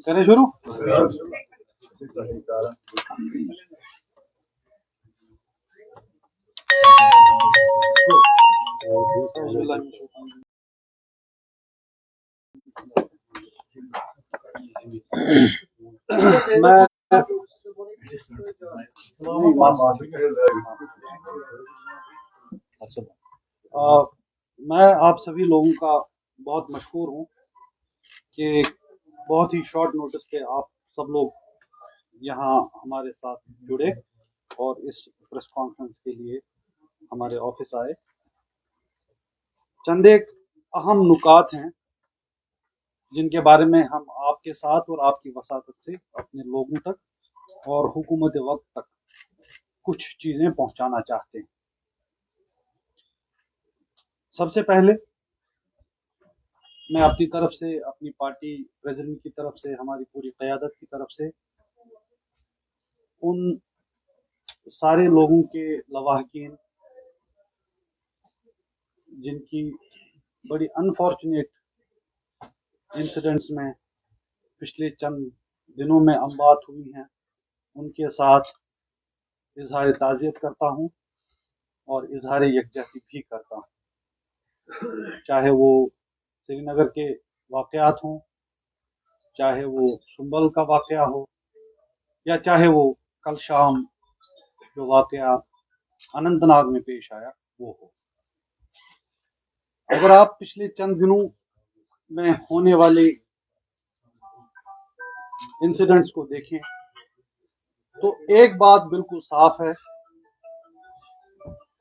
کریں شروع. میں آپ سبھی لوگوں کا بہت مشکور ہوں کہ بہت ہی شارٹ نوٹس پہ آپ سب لوگ یہاں ہمارے ساتھ جڑے اور اس پریس کانفرنس کے لیے ہمارے آفس آئے. چند ایک اہم نکات ہیں جن کے بارے میں ہم آپ کے ساتھ اور آپ کی وساطت سے اپنے لوگوں تک اور حکومت وقت تک کچھ چیزیں پہنچانا چاہتے ہیں. سب سے پہلے میں اپنی طرف سے، اپنی پارٹی پریزیڈنٹ کی طرف سے، ہماری پوری قیادت کی طرف سے ان سارے لوگوں کے لواحقین جن کی بڑی انفارچونیٹ انسیڈنٹس میں پچھلے چند دنوں میں اموات ہوئی ہیں، ان کے ساتھ اظہار تعزیت کرتا ہوں اور اظہار یکجہتی بھی کرتا ہوں. چاہے وہ سری نگر کے واقعات ہوں، چاہے وہ سنبل کا واقعہ ہو، یا چاہے وہ کل شام جو واقعہ اننت ناگ میں پیش آیا وہ ہو. اگر آپ پچھلے چند دنوں میں ہونے والے انسیڈنٹس کو دیکھیں تو ایک بات بالکل صاف ہے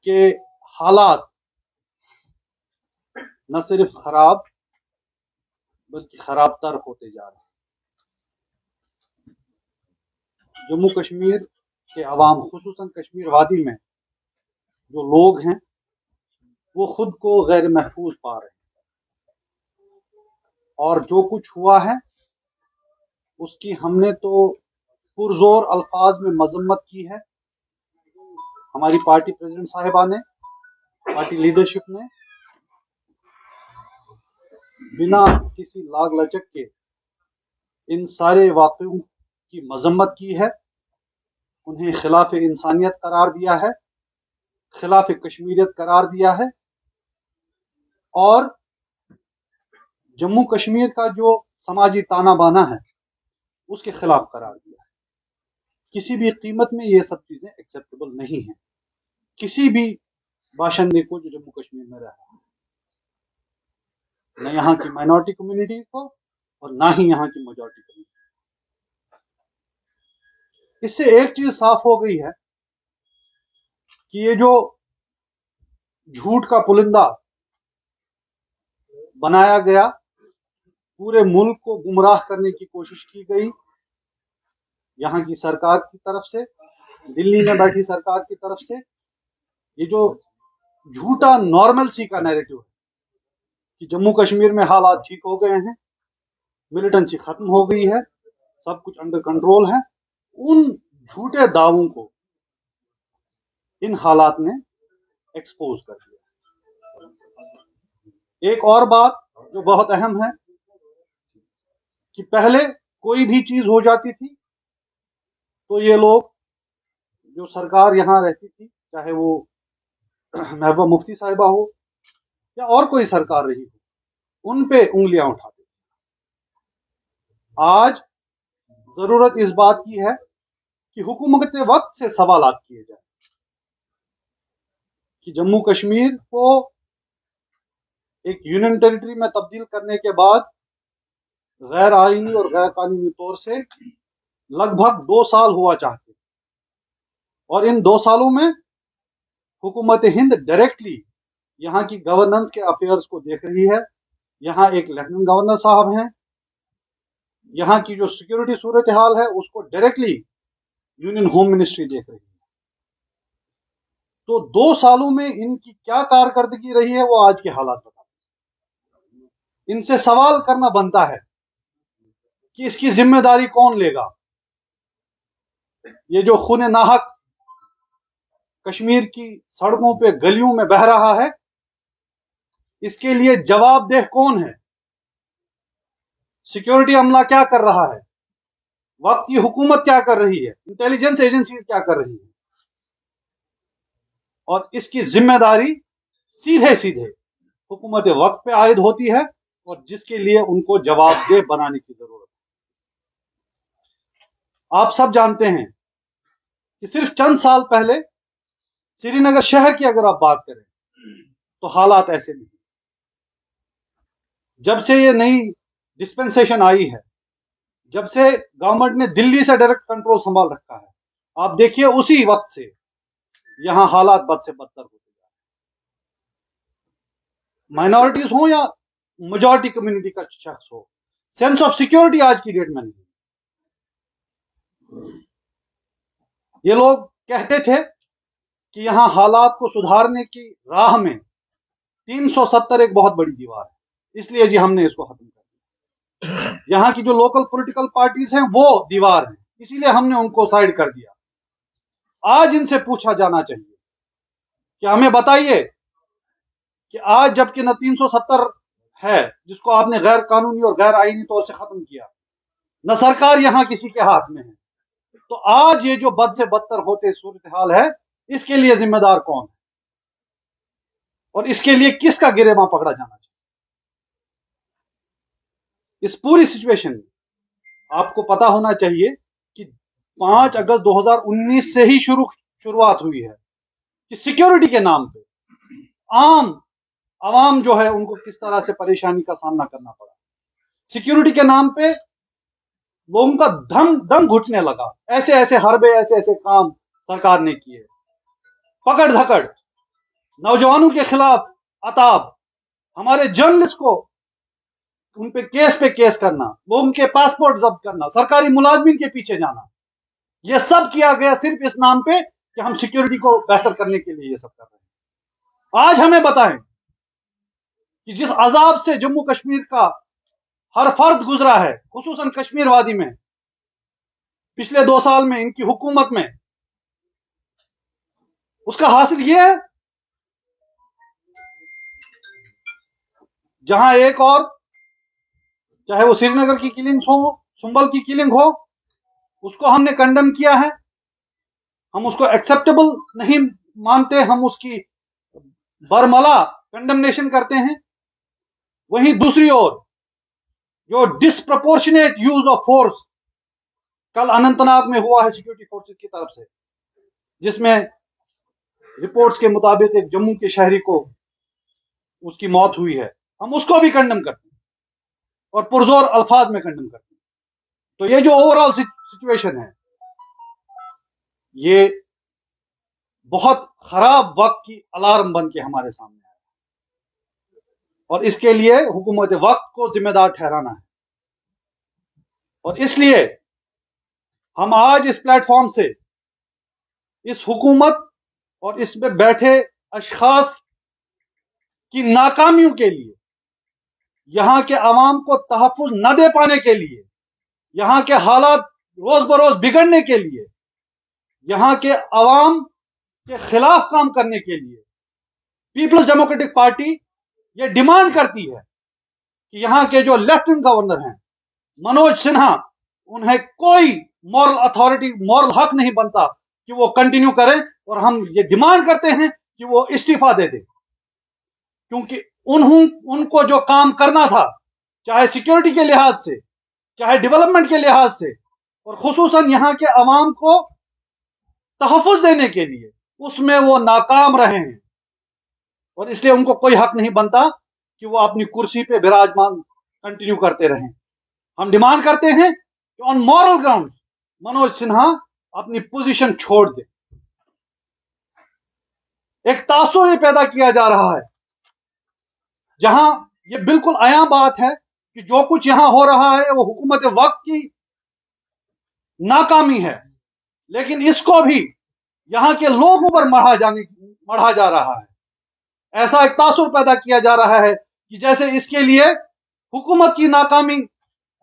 کہ حالات نہ صرف خراب بلکہ خراب تر ہوتے جا رہے ہیں. جموں کشمیر کے عوام، خصوصاً کشمیر وادی میں جو لوگ ہیں، وہ خود کو غیر محفوظ پا رہے ہیں، اور جو کچھ ہوا ہے اس کی ہم نے تو پرزور الفاظ میں مذمت کی ہے. ہماری پارٹی پریزیڈنٹ صاحبہ نے، پارٹی لیڈرشپ نے بنا کسی لاگ لچک کے ان سارے واقعوں کی مذمت کی ہے، انہیں خلاف انسانیت قرار دیا ہے، خلاف کشمیریت قرار دیا ہے، اور جموں کشمیر کا جو سماجی تانا بانا ہے اس کے خلاف قرار دیا ہے. کسی بھی قیمت میں یہ سب چیزیں ایکسیپٹیبل نہیں ہیں کسی بھی باشندے کو جو جموں کشمیر میں رہ رہا ہے، نہ یہاں کی مائنورٹی کمیونٹی کو اور نہ ہی یہاں کی میجورٹی کمیونٹی. اس سے ایک چیز صاف ہو گئی ہے کہ یہ جو جھوٹ کا پلندہ بنایا گیا، پورے ملک کو گمراہ کرنے کی کوشش کی گئی یہاں کی سرکار کی طرف سے، دلی میں بیٹھی سرکار کی طرف سے، یہ جو جھوٹا نارملسی کا نیریٹو ہے کہ جموں کشمیر میں حالات ٹھیک ہو گئے ہیں، ملیٹنسی ختم ہو گئی ہے، سب کچھ انڈر کنٹرول ہے، ان جھوٹے دعووں کو ان حالات نے ایکسپوز کر دیا. ایک اور بات جو بہت اہم ہے کہ پہلے کوئی بھی چیز ہو جاتی تھی تو یہ لوگ، جو سرکار یہاں رہتی تھی، چاہے وہ محبوبہ مفتی صاحبہ ہو یا اور کوئی سرکار رہی ہو، ان پہ انگلیاں اٹھاتے تھے. آج ضرورت اس بات کی ہے کہ حکومت وقت سے سوالات کیے جائیں کہ جموں کشمیر کو ایک یونین ٹیریٹری میں تبدیل کرنے کے بعد غیر آئینی اور غیر قانونی طور سے لگ بھگ 2 سال ہوا چاہتے، اور ان 2 سالوں میں حکومت ہند ڈائریکٹلی یہاں کی گورننس کے افیئرز کو دیکھ رہی ہے. یہاں ایک لیفٹیننٹ گورنر صاحب ہیں، یہاں کی جو سیکورٹی صورتحال ہے اس کو ڈائریکٹلی یونین ہوم منسٹری دیکھ رہی ہے. تو 2 سالوں میں ان کی کیا کارکردگی رہی ہے وہ آج کے حالات بتا. ان سے سوال کرنا بنتا ہے کہ اس کی ذمہ داری کون لے گا. یہ جو خون ناحق کشمیر کی سڑکوں پہ گلیوں میں بہہ رہا ہے، اس کے لیے جواب دہ کون ہے؟ سیکیورٹی عملہ کیا کر رہا ہے؟ وقت کی حکومت کیا کر رہی ہے؟ انٹیلیجنس ایجنسیز کیا کر رہی ہیں؟ اور اس کی ذمہ داری سیدھے سیدھے حکومت وقت پہ عائد ہوتی ہے، اور جس کے لیے ان کو جواب دہ بنانے کی ضرورت ہے. آپ سب جانتے ہیں کہ صرف چند سال پہلے سری نگر شہر کی اگر آپ بات کریں تو حالات ایسے نہیں. جب سے یہ نئی ڈسپنسیشن آئی ہے، جب سے گورنمنٹ نے دلی سے ڈائریکٹ کنٹرول سنبھال رکھا ہے، آپ دیکھیے اسی وقت سے یہاں حالات بد سے بدتر ہوتے جا رہے ہیں. مائنورٹیز ہوں یا میجورٹی کمیونٹی کا شخص ہو، سینس آف سیکیورٹی آج کی ڈیٹ میں نہیں. یہ لوگ کہتے تھے کہ یہاں حالات کو سدھارنے کی راہ میں 370 ایک بہت بڑی دیوار ہے، اس لیے جی ہم نے اس کو ختم کر دیا. یہاں کی جو لوکل پولیٹیکل پارٹیز ہیں وہ دیوار ہیں، اسی لیے ہم نے ان کو سائڈ کر دیا. آج ان سے پوچھا جانا چاہیے کہ ہمیں بتائیے کہ آج جب کہ نہ 370 ہے جس کو آپ نے غیر قانونی اور غیر آئینی طور سے ختم کیا، نہ سرکار یہاں کسی کے ہاتھ میں ہے، تو آج یہ جو بد سے بدتر ہوتے صورتحال ہے، اس کے لیے ذمہ دار کون ہے اور اس کے لیے کس کا گریباں پکڑا جانا چاہیے؟ اس پوری سچویشن میں آپ کو پتا ہونا چاہیے کہ 5 اگست 2019 سے ہی شروعات ہوئی ہے کہ سیکیورٹی کے نام پہ عوام جو ہے ان کو کس طرح سے پریشانی کا سامنا کرنا پڑا. سیکیورٹی کے نام پہ لوگوں کا دم گھٹنے لگا. ایسے ایسے حربے، ایسے ایسے کام سرکار نے کیے. پکڑ دھکڑ، نوجوانوں کے خلاف عتاب، ہمارے جرنلسٹ کو ان پہ کیس کرنا، لوگوں کے پاسپورٹ ضبط کرنا، سرکاری ملازمین کے پیچھے جانا، یہ سب کیا گیا صرف اس نام پہ کہ ہم سیکیورٹی کو بہتر کرنے کے لیے یہ سب کر رہے ہیں. آج ہمیں بتائیں کہ جس عذاب سے جموں کشمیر کا ہر فرد گزرا ہے، خصوصاً کشمیر وادی میں پچھلے 2 سال میں ان کی حکومت میں، اس کا حاصل یہ ہے جہاں ایک اور، چاہے وہ سری نگر کی کلنگز ہو، سنبل کی کلنگ ہو، اس کو ہم نے کنڈم کیا ہے، ہم اس کو ایکسیپٹیبل نہیں مانتے، ہم اس کی برملا کنڈمنیشن کرتے ہیں. وہیں دوسری اور جو ڈسپرپورشنیٹ یوز آف فورس کل اننت ناگ میں ہوا ہے سیکورٹی فورسز کی طرف سے، جس میں رپورٹس کے مطابق ایک جموں کے شہری کو اس کی موت ہوئی ہے، ہم اس کو بھی کنڈم کرتے ہیں اور پرزور الفاظ میں کنڈم کرتے ہیں. تو یہ جو اوور آل سچویشن ہے، یہ بہت خراب وقت کی الارم بن کے ہمارے سامنے ہے، اور اس کے لیے حکومت وقت کو ذمہ دار ٹھہرانا ہے. اور اس لیے ہم آج اس پلیٹ فارم سے اس حکومت اور اس میں بیٹھے اشخاص کی ناکامیوں کے لیے، یہاں کے عوام کو تحفظ نہ دے پانے کے لیے، یہاں کے حالات روز بروز بگڑنے کے لیے، یہاں کے عوام کے خلاف کام کرنے کے لیے پیپلز ڈیموکریٹک پارٹی یہ ڈیمانڈ کرتی ہے کہ یہاں کے جو لیفٹنٹ گورنر ہیں منوج سنہا، انہیں کوئی مورل اتھارٹی، مورل حق نہیں بنتا کہ وہ کنٹینیو کریں، اور ہم یہ ڈیمانڈ کرتے ہیں کہ وہ استعفیٰ دے دیں، کیونکہ ان کو جو کام کرنا تھا، چاہے سیکیورٹی کے لحاظ سے، چاہے ڈیولپمنٹ کے لحاظ سے، اور خصوصاً یہاں کے عوام کو تحفظ دینے کے لیے، اس میں وہ ناکام رہے ہیں. اور اس لیے ان کو کوئی حق نہیں بنتا کہ وہ اپنی کرسی پہ براجمان کنٹینیو کرتے رہیں. ہم ڈیمانڈ کرتے ہیں کہ آن مورل گراؤنڈز منوج سنہا اپنی پوزیشن چھوڑ دے. ایک تاثر یہ پیدا کیا جا رہا ہے جہاں یہ بالکل عیاں بات ہے کہ جو کچھ یہاں ہو رہا ہے وہ حکومت وقت کی ناکامی ہے، لیکن اس کو بھی یہاں کے لوگوں پر مڑھا جا رہا ہے. ایسا ایک تاثر پیدا کیا جا رہا ہے کہ جیسے اس کے لیے حکومت کی ناکامی